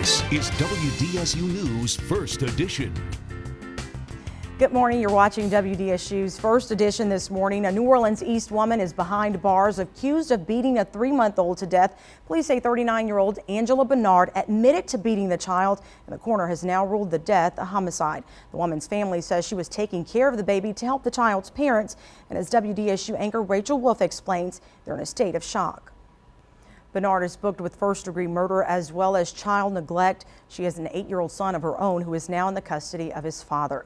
This is WDSU News First Edition. Good morning. You're watching WDSU's First Edition this morning. A New Orleans East woman is behind bars accused of beating a 3-month-old to death. Police say 39-year-old Angela Bernard admitted to beating the child, and the coroner has now ruled the death a homicide. The woman's family says she was taking care of the baby to help the child's parents, and as WDSU anchor Rachel Wolf explains, they're in a state of shock. Bernard is booked with first-degree murder as well as child neglect. She has an 8-year-old son of her own who is now in the custody of his father.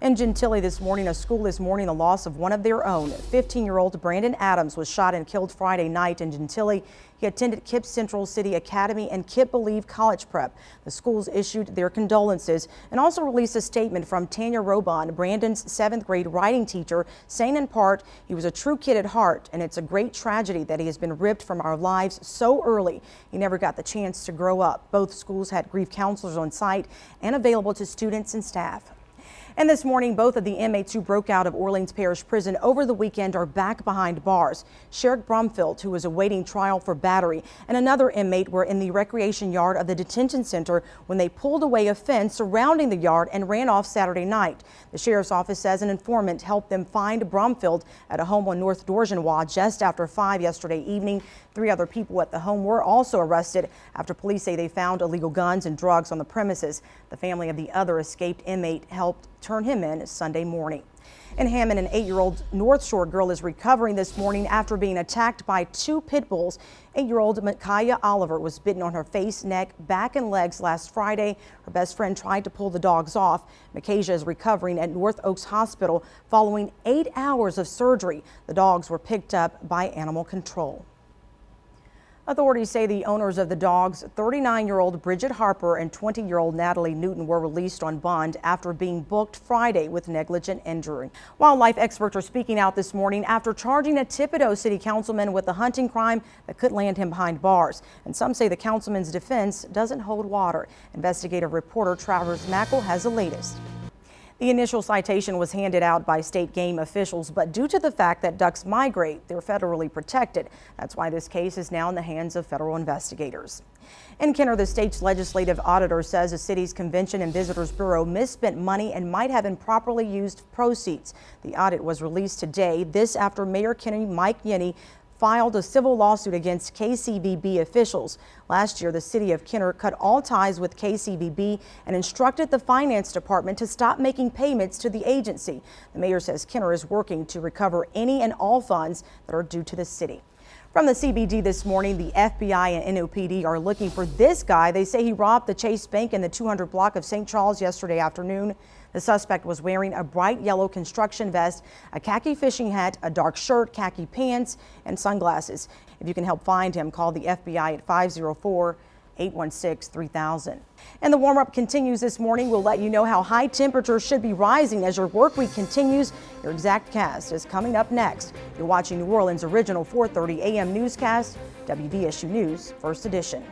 In Gentilly this morning, a school is mourning the loss of one of their own. 15-year-old Brandon Adams was shot and killed Friday night in Gentilly. He attended KIPP Central City Academy and KIPP Believe College Prep. The schools issued their condolences and also released a statement from Tanya Robon, Brandon's 7th grade writing teacher, saying in part, "He was a true kid at heart, and it's a great tragedy that he has been ripped from our lives so early. He never got the chance to grow up." Both schools had grief counselors on site and available to students and staff. And this morning, both of the inmates who broke out of Orleans Parish Prison over the weekend are back behind bars. Sherrick Brumfield, who was awaiting trial for battery, and another inmate were in the recreation yard of the detention center when they pulled away a fence surrounding the yard and ran off Saturday night. The sheriff's office says an informant helped them find Brumfield at a home on North Dorgenwa just after 5 yesterday evening. 3 other people at the home were also arrested after police say they found illegal guns and drugs on the premises. The family of the other escaped inmate helped turn him in Sunday morning. In Hammond, an 8-year-old North Shore girl is recovering this morning after being attacked by 2 pit bulls. 8-year-old Micaiah Oliver was bitten on her face, neck, back, and legs last Friday. Her best friend tried to pull the dogs off. Micaiah is recovering at North Oaks Hospital following 8 hours of surgery. The dogs were picked up by animal control. Authorities say the owners of the dogs, 39-year-old Bridget Harper and 20-year-old Natalie Newton, were released on bond after being booked Friday with negligent injury. Wildlife experts are speaking out this morning after charging a Thibodaux city councilman with a hunting crime that could land him behind bars. And some say the councilman's defense doesn't hold water. Investigative reporter Travers Mackel has the latest. The initial citation was handed out by state game officials, but due to the fact that ducks migrate, they're federally protected. That's why this case is now in the hands of federal investigators. In Kenner, the state's legislative auditor says the city's Convention and Visitors Bureau misspent money and might have improperly used proceeds. The audit was released today, this after Mayor Kenny Mike Yenny filed a civil lawsuit against KCVB officials. Last year, the city of Kenner cut all ties with KCVB and instructed the finance department to stop making payments to the agency. The mayor says Kenner is working to recover any and all funds that are due to the city. From the CBD this morning, the FBI and NOPD are looking for this guy. They say he robbed the Chase Bank in the 200 block of St. Charles yesterday afternoon. The suspect was wearing a bright yellow construction vest, a khaki fishing hat, a dark shirt, khaki pants, and sunglasses. If you can help find him, call the FBI at 504-816-3000. And the warm-up continues this morning. We'll let you know how high temperatures should be rising as your work week continues. Your exact cast is coming up next. You're watching New Orleans' original 4:30 a.m. newscast, WDSU News First Edition.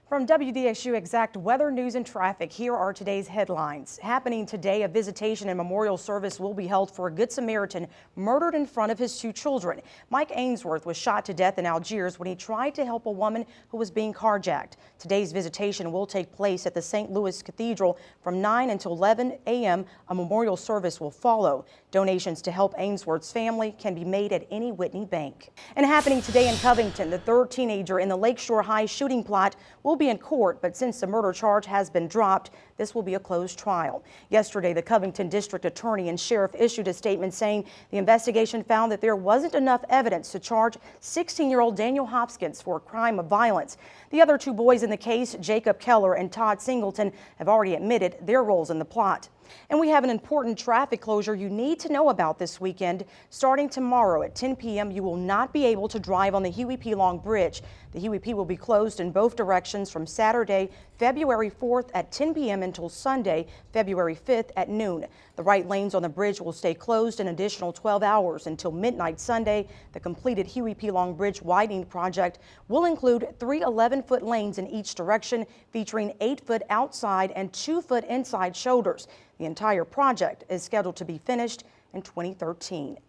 From WDSU Exact Weather, News, and Traffic, here are today's headlines. Happening today, a visitation and memorial service will be held for a Good Samaritan murdered in front of his 2 children. Mike Ainsworth was shot to death in Algiers when he tried to help a woman who was being carjacked. Today's visitation will take place at the St. Louis Cathedral from 9 until 11 a.m. A memorial service will follow. Donations to help Ainsworth's family can be made at any Whitney bank. And happening today in Covington, the 3rd teenager in the Lakeshore High shooting plot will be in court, but since the murder charge has been dropped, this will be a closed trial. Yesterday, the Covington District Attorney and Sheriff issued a statement saying the investigation found that there wasn't enough evidence to charge 16-year-old Daniel Hopkins for a crime of violence. The other 2 boys in the case, Jacob Keller and Todd Singleton, have already admitted their roles in the plot. And we have an important traffic closure you need to know about this weekend. Starting tomorrow at 10 p.m., you will not be able to drive on the Huey P. Long Bridge. The Huey P. will be closed in both directions from Saturday, February 4th at 10 p.m. until Sunday, February 5th at noon. The right lanes on the bridge will stay closed an additional 12 hours until midnight Sunday. The completed Huey P. Long Bridge widening project will include 3 11-foot lanes in each direction, featuring 8-foot outside and 2-foot inside shoulders. The entire project is scheduled to be finished in 2013.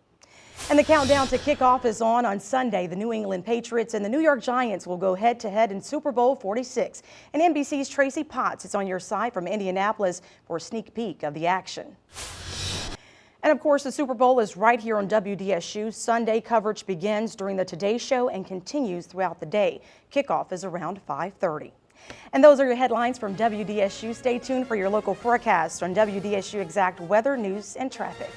And the countdown to kickoff is on Sunday. The New England Patriots and the New York Giants will go head-to-head in Super Bowl 46. And NBC's Tracy Potts is on your side from Indianapolis for a sneak peek of the action. And of course, the Super Bowl is right here on WDSU. Sunday coverage begins during the Today Show and continues throughout the day. Kickoff is around 5:30. And those are your headlines from WDSU. Stay tuned for your local forecast on WDSU Exact Weather, News, and Traffic.